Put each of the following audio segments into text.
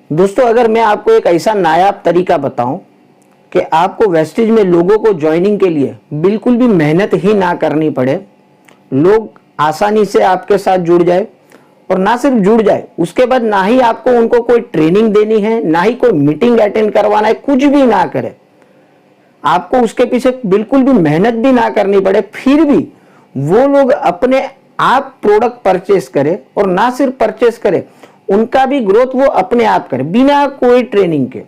दोस्तों अगर मैं आपको एक ऐसा नायाब तरीका बताऊं कि आपको वेस्टेज में लोगों को ज्वाइनिंग के लिए बिल्कुल भी मेहनत ही ना करनी पड़े, लोग आसानी से आपके साथ जुड़ जाए, और ना सिर्फ जुड़ जाए उसके बाद ना ही आपको उनको कोई ट्रेनिंग देनी है, ना ही कोई मीटिंग अटेंड करवाना है, कुछ भी ना करे, आपको उसके पीछे बिल्कुल भी मेहनत भी ना करनी पड़े, फिर भी वो लोग अपने आप प्रोडक्ट परचेस करे, और ना सिर्फ परचेस करे, उनका भी ग्रोथ वो अपने आप करे बिना कोई ट्रेनिंग के।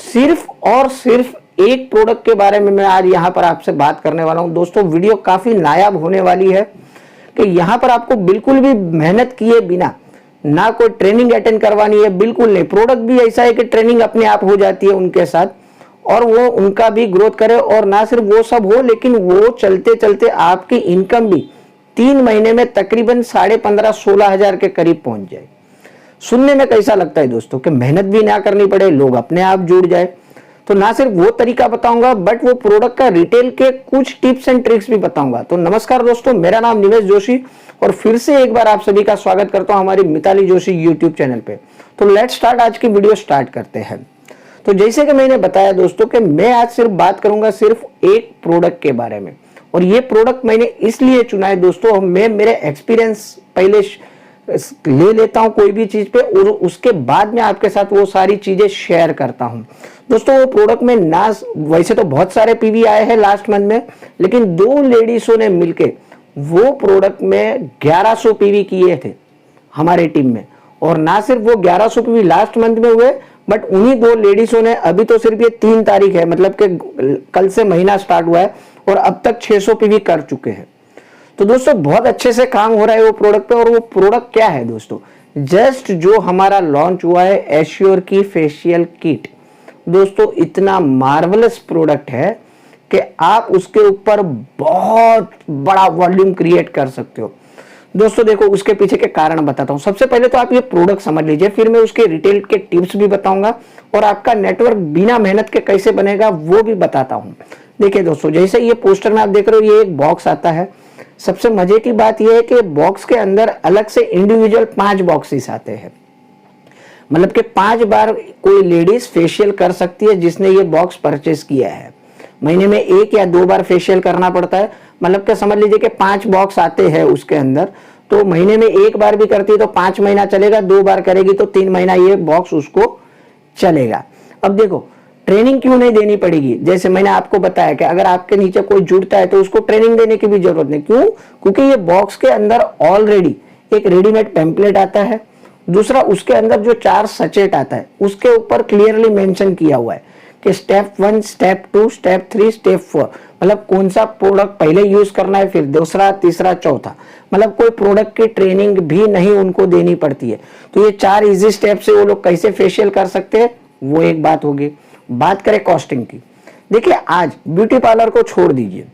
सिर्फ और सिर्फ एक प्रोडक्ट के बारे में मैं आज यहां पर आपसे बात करने वाला हूं। दोस्तों वीडियो काफी नायाब होने वाली है कि यहां पर आपको बिल्कुल भी मेहनत किए बिना, ना कोई ट्रेनिंग अटेंड करवानी है, बिल्कुल नहीं। प्रोडक्ट भी ऐसा है कि ट्रेनिंग अपने आप हो जाती है उनके साथ, और वो उनका भी ग्रोथ करे, और ना सिर्फ वो सब हो, लेकिन वो चलते चलते आपकी इनकम भी 3 महीने में तकरीबन 15,500-16 हजार के करीब पहुंच जाए। सुनने में कैसा लगता है दोस्तों कि मेहनत भी ना करनी पड़े, लोग अपने आप जुड़ जाए। तो ना सिर्फ वो तरीका बताऊंगा, बट वो प्रोडक्ट का रिटेल के कुछ टिप्स एंड ट्रिक्स भी बताऊंगा। तो नमस्कार दोस्तों, मेरा नाम निमेश जोशी, और फिर से एक बार आप सभी का स्वागत करता हूं हमारी मिताली जोशी यूट्यूब चैनल पे। तो लेट्स स्टार्ट, आज की वीडियो स्टार्ट करते हैं। तो जैसे कि मैंने बताया दोस्तों कि मैं आज सिर्फ बात करूंगा सिर्फ एक प्रोडक्ट के बारे में, और ये प्रोडक्ट मैंने इसलिए चुना है दोस्तों, मैं मेरे एक्सपीरियंस पहले ले लेता हूं कोई भी चीज पे, और उसके बाद में आपके साथ वो सारी चीजें शेयर करता हूं। दोस्तों वो प्रोडक्ट में ना, वैसे तो बहुत सारे पीवी आए हैं लास्ट मंथ में, लेकिन 2 लेडीजों ने मिलके वो प्रोडक्ट में 1100 पीवी किए थे हमारे टीम में। और ना सिर्फ वो 1100 पीवी लास्ट मंथ में हुए, बट उन्हीं 2 लेडीजों ने, अभी तो सिर्फ ये 3 तारीख है, मतलब कि कल से महीना स्टार्ट हुआ है, और अब तक 600 पीवी कर चुके हैं। तो दोस्तों बहुत अच्छे से काम हो रहा है वो प्रोडक्ट पे। और वो प्रोडक्ट क्या है दोस्तों, जस्ट जो हमारा लॉन्च हुआ है एश्योर की फेशियल किट। दोस्तों इतना मार्वलस प्रोडक्ट है कि आप उसके ऊपर बहुत बड़ा वॉल्यूम क्रिएट कर सकते हो। दोस्तों देखो उसके पीछे के कारण बताता हूं। सबसे पहले तो आप ये प्रोडक्ट समझ लीजिए, फिर मैं उसके रिटेल के टिप्स भी बताऊंगा, और आपका नेटवर्क बिना मेहनत के कैसे बनेगा वो भी बताता हूं। देखिए दोस्तों, जैसे ये पोस्टर में आप देख रहे हो, ये एक बॉक्स आता है। सबसे मजे की बात यह है कि बॉक्स के अंदर अलग से इंडिविजुअल 5 बॉक्सेस आते हैं, मतलब कि 5 बार कोई लेडीज फेशियल कर सकती है जिसने ये बॉक्स परचेस किया है। महीने में 1 या 2 बार फेशियल करना पड़ता है, मतलब कि समझ लीजिए कि 5 बॉक्स आते हैं उसके अंदर। तो महीने में 1 बार भी करती है तो 5 महीना चलेगा, 2 बार करेगी तो 3 महीना ये बॉक्स उसको चलेगा। अब देखो ट्रेनिंग क्यों नहीं देनी पड़ेगी, जैसे मैंने आपको बताया कि अगर आपके नीचे कोई जुड़ता है तो उसको ट्रेनिंग देने की भी जरूरत नहीं। क्यों? क्योंकि ये बॉक्स के अंदर ऑलरेडी एक रेडीमेड टेम्पलेट आता है। दूसरा, उसके अंदर जो 4 सचेट आता है उसके ऊपर क्लियरली मेंशन किया हुआ है कि स्टेप 1, स्टेप 2, स्टेप 3, स्टेप 4, मतलब कौन सा प्रोडक्ट पहले यूज करना है, फिर दूसरा, तीसरा, चौथा। मतलब कोई प्रोडक्ट की ट्रेनिंग भी नहीं उनको देनी पड़ती है। तो ये 4 इजी स्टेप से वो लोग कैसे फेशियल कर सकते हैं, वो एक बात होगी। बात करें कॉस्टिंग की, देखिए आज ब्यूटी पार्लर को छोड़ दीजिए,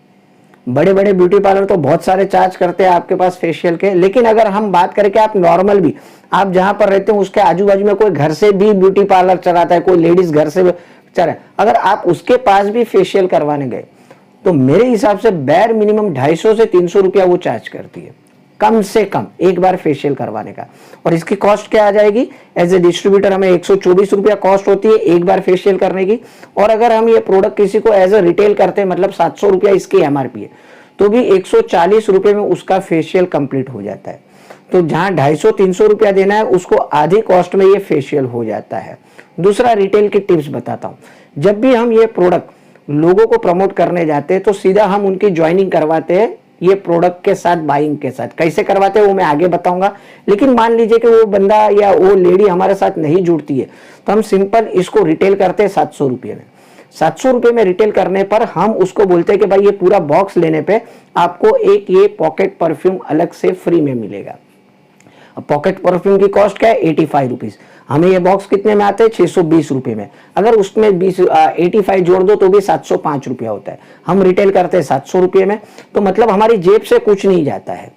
बड़े बड़े ब्यूटी पार्लर तो बहुत सारे चार्ज करते हैं आपके पास फेशियल के, लेकिन अगर हम बात करें कि आप नॉर्मल भी, आप जहां पर रहते हो उसके आजू बाजू में कोई घर से भी ब्यूटी पार्लर चलाता है, कोई लेडीज घर से चल रहा है, अगर आप उसके पास भी फेशियल करवाने गए तो मेरे हिसाब से बैर मिनिमम 250 से 300 रुपया वो चार्ज करती है, कम से कम एक बार फेशियल करवाने का। और इसकी कॉस्ट क्या आ जाएगी, एज ए डिस्ट्रीब्यूटर हमें 124 रुपया कॉस्ट होती है एक बार फेशियल करने की। और अगर हम ये प्रोडक्ट किसी को एज ए रिटेल करते हैं, मतलब 700 रुपया इसकी एमआरपी है, तो भी 140 रुपये में उसका फेशियल कंप्लीट हो जाता है। तो जहां 250-300 रुपया देना है, उसको आधी कॉस्ट में ये फेशियल हो जाता है। दूसरा, रिटेल की टिप्स बताता हूं। जब भी हम ये प्रोडक्ट लोगों को प्रमोट करने जाते हैं तो सीधा हम उनकी ज्वाइनिंग करवाते हैं ये प्रोडक्ट के साथ, बाइंग के साथ। कैसे करवाते हैं वो मैं आगे बताऊंगा, लेकिन मान लीजिए कि वो बंदा या वो लेडी हमारे साथ नहीं जुड़ती है, तो हम सिंपल इसको रिटेल करते हैं 700 रुपये में। 700 रुपये में रिटेल करने पर हम उसको बोलते हैं कि भाई ये पूरा बॉक्स लेने पे आपको एक ये पॉकेट परफ्यूम अलग से फ्री में मिलेगा। अब पॉकेट परफ्यूम की कॉस्ट क्या है, 85 रुपीज। हमें ये बॉक्स कितने में आते हैं, 620 रुपये में। अगर उसमें 85 जोड़ दो तो भी 705 रुपया होता है। हम रिटेल करते हैं 700 रुपये में, तो मतलब हमारी जेब से कुछ नहीं जाता है।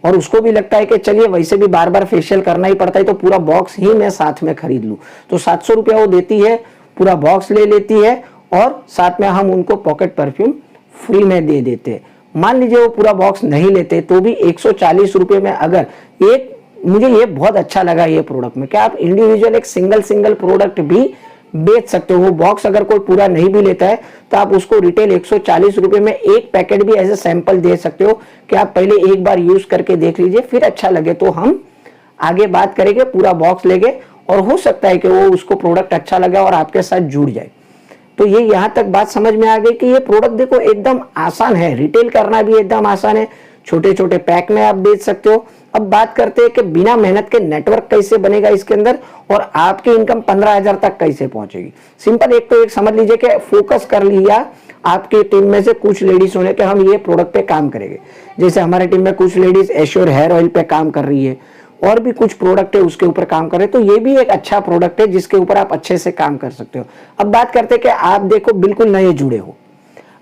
और उसको भी लगता है कि चलिए वैसे भी बार बार फेशियल करना ही पड़ता है, तो पूरा बॉक्स ही मैं साथ में खरीद लूँ। तो 700 रुपया वो देती है, पूरा बॉक्स ले लेती है, और साथ में हम उनको पॉकेट परफ्यूम फ्री में दे देते हैं। मान लीजिए वो पूरा बॉक्स नहीं लेते तो भी 140 रुपये में अगर एक मुझे ये बहुत अच्छा लगा ये प्रोडक्ट में, क्या आप इंडिविजुअल एक सिंगल प्रोडक्ट भी बेच सकते हो। वो बॉक्स अगर कोई पूरा नहीं भी लेता है तो आप उसको रिटेल 140 रुपए में एक पैकेट भी एज ए सैंपल दे सकते हो कि आप पहले एक बार यूज करके देख लीजिए, फिर अच्छा लगे तो हम आगे बात करेंगे, पूरा बॉक्स लेंगे और हो सकता है कि वो उसको प्रोडक्ट अच्छा लगे और आपके साथ जुड़ जाए। तो ये यहाँ तक बात समझ में आ गई कि ये प्रोडक्ट देखो एकदम आसान है, रिटेल करना भी एकदम आसान है, छोटे छोटे पैक में आप बेच सकते हो। अब बात करते हैं कि बिना मेहनत के नेटवर्क कैसे बनेगा इसके अंदर और आपकी इनकम 15,000 तक कैसे पहुंचेगी। सिंपल एक तो एक समझ लीजिए कि फोकस कर लिया आपकी टीम में से कुछ लेडीज होने के हम ये प्रोडक्ट पे काम करेंगे। जैसे हमारे टीम में कुछ लेडीज एश्योर हेयर ऑयल पे काम कर रही है और भी कुछ प्रोडक्ट है उसके ऊपर काम कर रहे हैं, तो ये भी एक अच्छा प्रोडक्ट है जिसके ऊपर आप अच्छे से काम कर सकते हो। अब बात करते हैं कि आप देखो बिल्कुल नए जुड़े हो,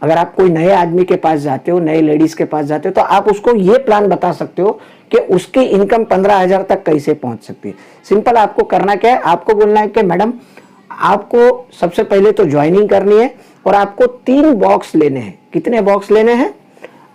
अगर आप कोई नए आदमी के पास जाते हो, नए लेडीज के पास जाते हो, तो आप उसको ये प्लान बता सकते हो कि उसकी इनकम 15,000 तक कैसे पहुंच सकती है। सिंपल आपको करना क्या है, आपको बोलना है कि मैडम आपको सबसे पहले तो ज्वाइनिंग करनी है और आपको 3 बॉक्स लेने हैं। कितने बॉक्स लेने हैं?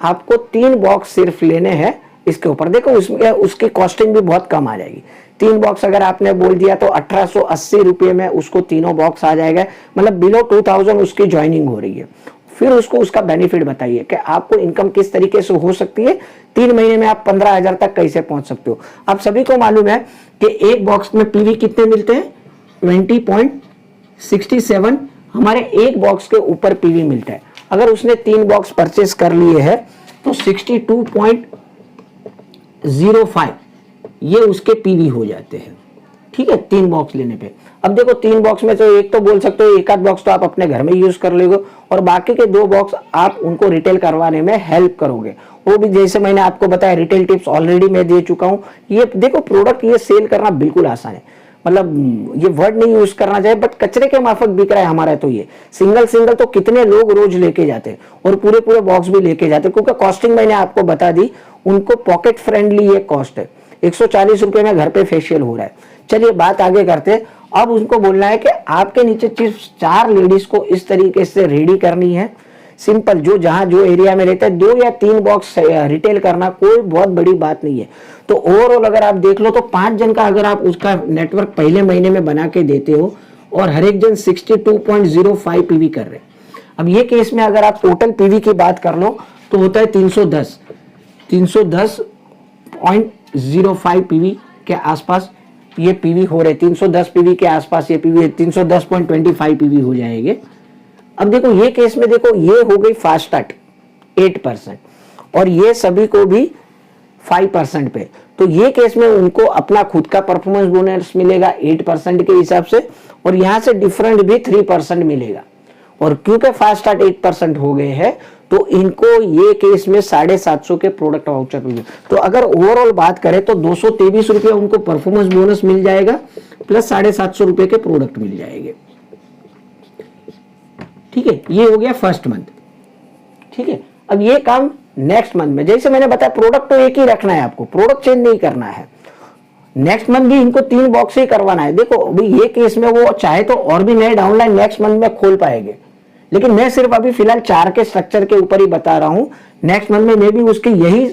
आपको 3 बॉक्स सिर्फ लेने हैं। इसके ऊपर देखो उसमें उसकी कॉस्टिंग भी बहुत कम आ जाएगी। 3 बॉक्स अगर आपने बोल दिया तो 1880 रुपये में उसको तीनों बॉक्स आ जाएगा, मतलब बिलो 2000 उसकी ज्वाइनिंग हो रही है। फिर उसको उसका बेनिफिट बताइए कि आपको इनकम किस तरीके से हो सकती है, 3 महीने में आप 15,000 तक कैसे पहुंच सकते हो। आप सभी को मालूम है कि एक बॉक्स में पीवी कितने मिलते हैं, 20.67 हमारे एक बॉक्स के ऊपर पीवी मिलता है। अगर उसने 3 बॉक्स परचेस कर लिए हैं तो 62.05 ये उसके पीवी हो जाते हैं, ठीक है, 3 बॉक्स लेने पे। अब देखो 3 बॉक्स में तो एक तो बोल सकते हो एक आध बॉक्स तो आप अपने घर में यूज कर लोगे और बाकी के 2 बॉक्स आप उनको रिटेल करवाने में हेल्प करोगे। वो भी जैसे मैंने आपको बताया रिटेल टिप्स ऑलरेडी मैं दे चुका हूं। ये देखो प्रोडक्ट ये सेल करना बिल्कुल आसान है, मतलब ये वर्ड नहीं यूज करना चाहिए, बट कचरे के माफक बिक रहा है हमारा। तो ये सिंगल तो कितने लोग रोज लेके जाते हैं और पूरे बॉक्स भी लेके जाते हैं, क्योंकि कॉस्टिंग मैंने आपको बता दी, उनको पॉकेट फ्रेंडली ये कॉस्ट है। 140 रुपए में घर पे फेशियल हो रहा है। चलिए बात आगे करते हैं। अब उनको बोलना है कि आपके नीचे सिर्फ 4 लेडीज को इस तरीके से रेडी करनी है। सिंपल, जो जहां जो एरिया में रहता है 2 या 3 बॉक्स रिटेल करना कोई बहुत बड़ी बात नहीं है। तो ओवरऑल अगर आप देख लो तो 5 जन का अगर आप उसका नेटवर्क पहले महीने में बना के देते हो और हर एक जन 62.05 पीवी कर रहे हैं। अब ये केस में अगर आप टोटल पीवी की बात कर लो तो होता है 310.05 पीवी के आसपास ये पीवी हो रहे, 310 पीवी के आसपास ये पीवी 310.25 पीवी हो जाएंगे। अब देखो ये केस में देखो ये हो गई फास्ट स्टार्ट 8% और ये सभी को भी 5% पे। तो ये केस में उनको अपना खुद का परफॉर्मेंस बोनस मिलेगा 8% के हिसाब से और यहां से डिफरेंट भी 3% मिलेगा। और क्योंकि फास्ट स्टार्ट 8% हो गए हैं तो इनको ये केस में 750 के प्रोडक्ट वाउचर मिले। तो अगर ओवरऑल बात करें तो 223 रुपये उनको परफॉर्मेंस बोनस मिल जाएगा प्लस 750 रुपये के प्रोडक्ट मिल जाएंगे, ठीक है। ये हो गया फर्स्ट मंथ, ठीक है। अब ये काम नेक्स्ट मंथ में, जैसे मैंने बताया प्रोडक्ट तो एक ही रखना है, आपको प्रोडक्ट चेंज नहीं करना है। नेक्स्ट मंथ भी इनको 3 बॉक्स ही करवाना है। देखो अभी ये केस में वो चाहे तो और भी नए डाउनलाइन नेक्स्ट मंथ में खोल पाएंगे, लेकिन मैं सिर्फ अभी फिलहाल 4 के स्ट्रक्चर के ऊपर ही बता रहा हूं। नेक्स्ट मंथ में मे भी उसकी यही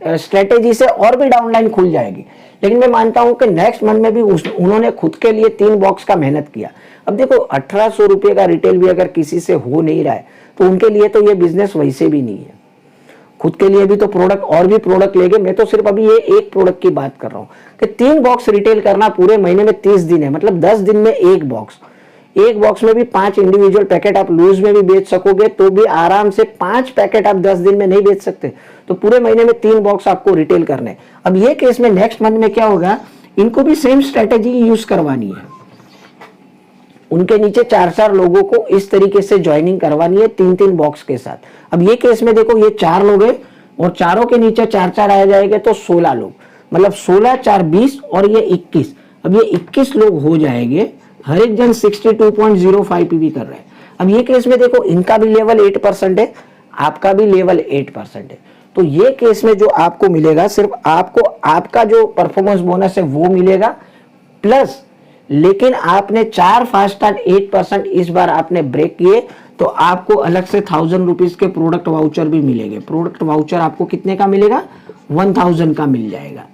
स्ट्रेटेजी से और भी डाउनलाइन खुल जाएगी, लेकिन मैं मानता हूं कि नेक्स्ट मंथ में भी उन्होंने खुद के लिए 3 बॉक्स का मेहनत किया। अब देखो 1800 रुपये का रिटेल भी अगर किसी से हो नहीं रहा है तो उनके लिए तो ये बिजनेस वैसे भी नहीं है। खुद के लिए भी तो प्रोडक्ट और भी प्रोडक्ट लेंगे। मैं तो सिर्फ अभी ये एक प्रोडक्ट की बात कर रहा हूं कि 3 बॉक्स रिटेल करना पूरे महीने में 30 दिन है, मतलब 10 दिन में एक बॉक्स में भी 5 इंडिविजुअल पैकेट आप लूज में भी बेच सकोगे तो भी आराम से 5 पैकेट आप 10 दिन में नहीं बेच सकते। तो पूरे महीने में 3 बॉक्स आपको रिटेल करने। अब ये केस में नेक्स्ट मंथ में क्या होगा, इनको भी सेम स्ट्रेटेजी यूज करवानी है। उनके नीचे 4-4 लोगों को इस तरीके से ज्वाइनिंग करवानी है 3-3 बॉक्स के साथ। अब ये केस में देखो ये 4 लोग हैं और चारों के नीचे 4-4 आ जाएंगे तो 16 लोग, मतलब 16 4 20 और ये 21। अब ये 21 लोग हो जाएंगे, हर एक जन 62.05 पीवी कर रहे हैं। अब ये केस में देखो इनका भी लेवल 8% है, आपका भी लेवल 8% है। तो ये केस में जो आपको मिलेगा सिर्फ आपको आपका जो परफॉर्मेंस बोनस है वो मिलेगा प्लस, लेकिन आपने 4 फास्ट स्टार्ट 8% इस बार आपने ब्रेक किए तो आपको अलग से 1000 रुपीज के प्रोडक्ट वाउचर भी मिलेंगे। प्रोडक्ट वाउचर आपको कितने का मिलेगा, 1000 का मिल जाएगा,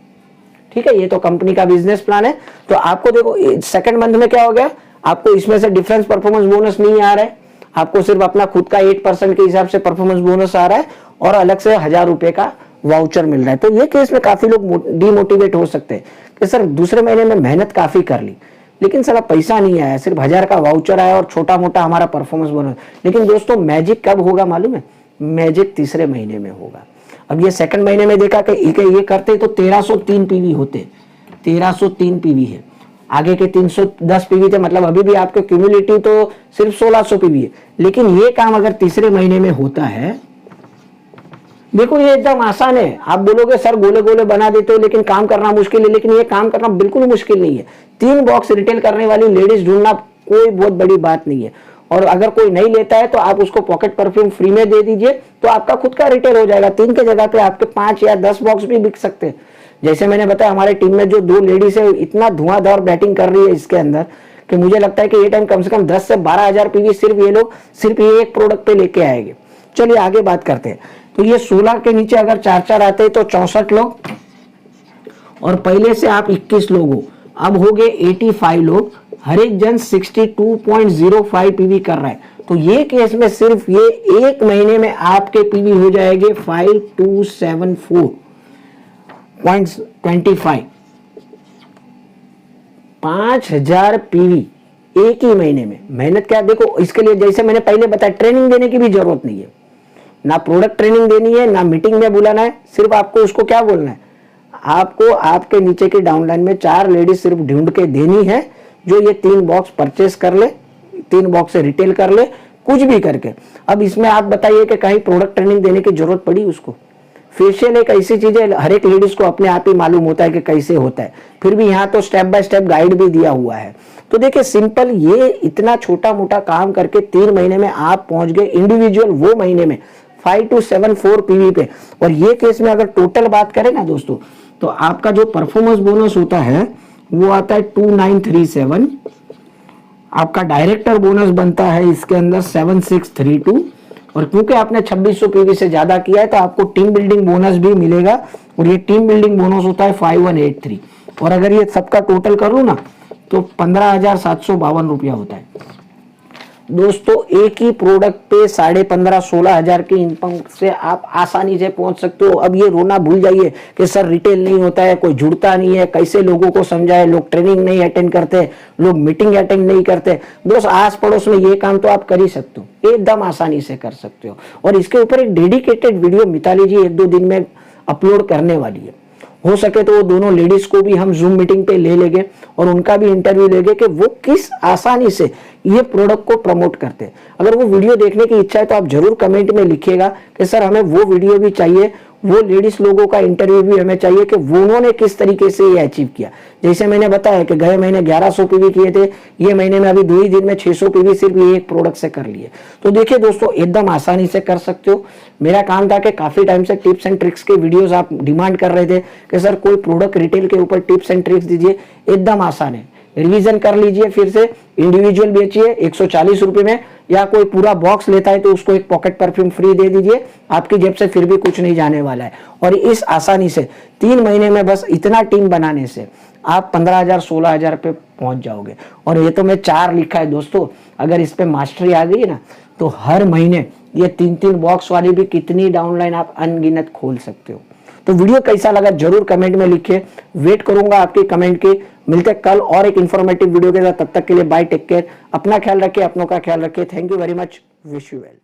ठीक है, ये तो कंपनी का बिजनेस प्लान है। तो आपको देखो सेकंड मंथ में क्या हो गया, आपको इसमें से डिफरेंस परफॉर्मेंस बोनस नहीं आ रहा है, आपको सिर्फ अपना खुद का 8% के हिसाब से परफॉर्मेंस बोनस आ रहा है और अलग से 1000 रुपए का वाउचर मिल रहा है। तो ये केस में काफी लोग डिमोटिवेट हो सकते हैं कि सर दूसरे महीने में मेहनत काफी कर ली लेकिन साला पैसा नहीं आया, सिर्फ 1000 का वाउचर आया और छोटा मोटा हमारा परफॉर्मेंस बोनस। लेकिन दोस्तों मैजिक कब होगा मालूम है, मैजिक तीसरे महीने में होगा। अब ये सेकंड महीने में देखा कि ये करते तो 1303 पीवी होते, 1303 पीवी है, आगे के 310 पीवी थे, मतलब अभी भी आपके क्यूमुलेटिव तो सिर्फ 1600 पीवी है। लेकिन ये काम अगर तीसरे महीने में होता है, देखो ये एकदम आसान है। आप बोलोगे सर गोले गोले बना देते हो लेकिन काम करना मुश्किल है, लेकिन ये काम करना बिल्कुल मुश्किल नहीं है। 3 बॉक्स रिटेल करने वाली लेडीज ढूंढना कोई बहुत बड़ी बात नहीं है। और अगर कोई नहीं लेता है तो आप उसको पॉकेट परफ्यूम फ्री में दे दीजिए, तो आपका खुद का रिटेल हो जाएगा। 3 के जगह पे आपके 5 या 10 बॉक्स भी बिक सकते हैं। जैसे मैंने बताया हमारे टीम में जो 2 लेडीज है इतना धुआंधार बैटिंग कर रही है इसके अंदर कि मुझे लगता है कि ये टाइम कम से कम 10 से 12 हजार पीवी सिर्फ ये लोग सिर्फ ये एक प्रोडक्ट पे लेके आएंगे। चलिए आगे बात करते हैं। तो ये 16 के नीचे अगर 4-4 आते हैं तो 64 लोग, और पहले से आप 21 लोग हो, अब हो गए 85 लोग। हर एक जन 62.05 पीवी कर रहा है। तो ये केस में सिर्फ ये एक महीने में आपके पीवी हो जाएंगे 5274.25, 5000 पीवी एक ही महीने में। मेहनत क्या, देखो इसके लिए जैसे मैंने पहले बताया ट्रेनिंग देने की भी जरूरत नहीं है, ना प्रोडक्ट ट्रेनिंग देनी है, ना मीटिंग में बुलाना है, सिर्फ आपको उसको क्या बोलना है, आपको आपके नीचे की डाउनलाइन में 4 लेडीज सिर्फ ढूंढ के देनी है जो ये 3 बॉक्स परचेस कर ले, 3 बॉक्स से रिटेल कर ले, कुछ भी करके। अब इसमें आप बताइए कि कहीं प्रोडक्ट ट्रेनिंग देने की जरूरत पड़ी उसको। फेशियल एक ऐसी चीज है हर एक लेडीज को अपने आप ही मालूम होता है कि कैसे होता है, फिर भी यहाँ तो स्टेप बाय स्टेप गाइड भी दिया हुआ है। तो देखिए सिंपल, ये इतना छोटा मोटा काम करके 3 महीने में आप पहुंच गए इंडिविजुअल वो महीने में 5274 पीवी पे। और ये केस में अगर टोटल बात करें ना दोस्तों, तो आपका जो परफॉर्मेंस बोनस होता है वो आता है 2937, आपका डायरेक्टर बोनस बनता है इसके अंदर 7632, और क्योंकि आपने 2600 पीवी से ज्यादा किया है तो आपको टीम बिल्डिंग बोनस भी मिलेगा, और ये टीम बिल्डिंग बोनस होता है 5183। और अगर ये सबका टोटल करूं ना तो 15,752 रुपया होता है। दोस्तों एक ही प्रोडक्ट पे 15,500-16 हजार की इनकम से आप आसानी से पहुंच सकते हो। अब ये रोना भूल जाइए कि सर रिटेल नहीं होता है, कोई जुड़ता नहीं है, कैसे लोगों को समझाए, लोग ट्रेनिंग नहीं अटेंड करते, लोग मीटिंग अटेंड नहीं करते। दोस्त आस पड़ोस में ये काम तो आप कर ही सकते हो, एकदम आसानी से कर सकते हो। और इसके ऊपर एक डेडिकेटेड वीडियो मिताली जी 1-2 दिन में अपलोड करने वाली है। हो सके तो वो दोनों लेडीज को भी हम जूम मीटिंग पे ले लेंगे और उनका भी इंटरव्यू लेंगे कि वो किस आसानी से ये प्रोडक्ट को प्रमोट करते हैं। अगर वो वीडियो देखने की इच्छा है तो आप जरूर कमेंट में लिखिएगा कि सर हमें वो वीडियो भी चाहिए, वो लेडीज लोगों का इंटरव्यू भी हमें चाहिए कि वो उन्होंने किस तरीके से ये अचीव किया। जैसे मैंने बताया कि गए महीने 1100 पीवी किए थे, ये महीने में अभी 2 ही दिन में 600 पीवी सिर्फ ये एक प्रोडक्ट से कर लिए। तो देखिए दोस्तों एकदम आसानी से कर सकते हो। मेरा काम था कि काफी टाइम से टिप्स एंड ट्रिक्स के वीडियोस आप डिमांड कर रहे थे कि सर कोई प्रोडक्ट रिटेल के ऊपर टिप्स एंड ट्रिक्स दीजिए, एकदम आसान है। रिवीजन कर लीजिए, फिर से इंडिविजुअल बेचिए 140 रुपए में, या कोई पूरा बॉक्स लेता है तो उसको एक पॉकेट परफ्यूम फ्री दे दीजिए, आपकी जेब से फिर भी कुछ नहीं जाने वाला है। और इस आसानी से 3 महीने में बस इतना टीम बनाने से आप 15,000-16,000 पे पहुंच जाओगे। और ये तो मैं 4 लिखा है दोस्तों, अगर इस पे मास्टरी आ गई ना तो हर महीने ये 3-3 बॉक्स वाली भी कितनी डाउनलाइन आप अनगिनत खोल सकते हो। तो वीडियो कैसा लगा जरूर कमेंट में लिखिए, वेट करूंगा आपके कमेंट की। मिलते कल और एक इंफॉर्मेटिव वीडियो के साथ, तब तक के लिए बाय, टेक केयर, अपना ख्याल रखिए, अपनों का ख्याल रखिए। Thank you very much, wish you well.